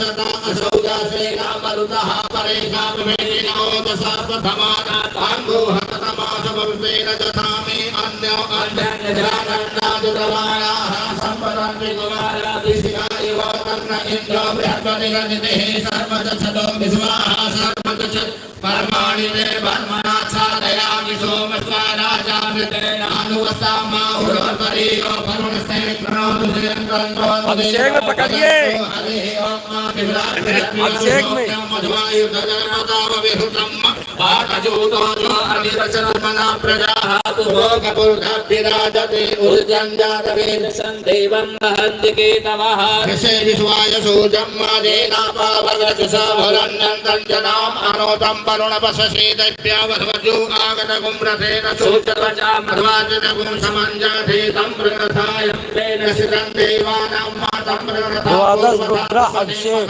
सदा असौजासे कामरुतः परे कामवेदिनोत सर्वधमानाताङ्गो हततमासभवेन दधामि अन्यो अन्यज्ञानन्नादुरवाणाः सम्पदन्ति कुमारादिशिखा इव तन्न इन्द्रो बृहस्पतिगणितिः सर्वदशतो विश्वाः सर्वदश परमाणि मे ब्रह्मणा छादयामि सोमस्वाराजामृतेनानुवस्तामाहुरोर्वरीयो वरुणस्ते अभिषेक में पकड़िए, अभिषेक में विश्वाय सूर्यम अनोतम वरुण पशशीदेव्यावधवजो आगत गुम्रथेन सूचत्वचा मध्वाजन गुं समञ्जाधीतं प्रकथायं तेन सितं देवानां मातं प्रकथां अभिषेक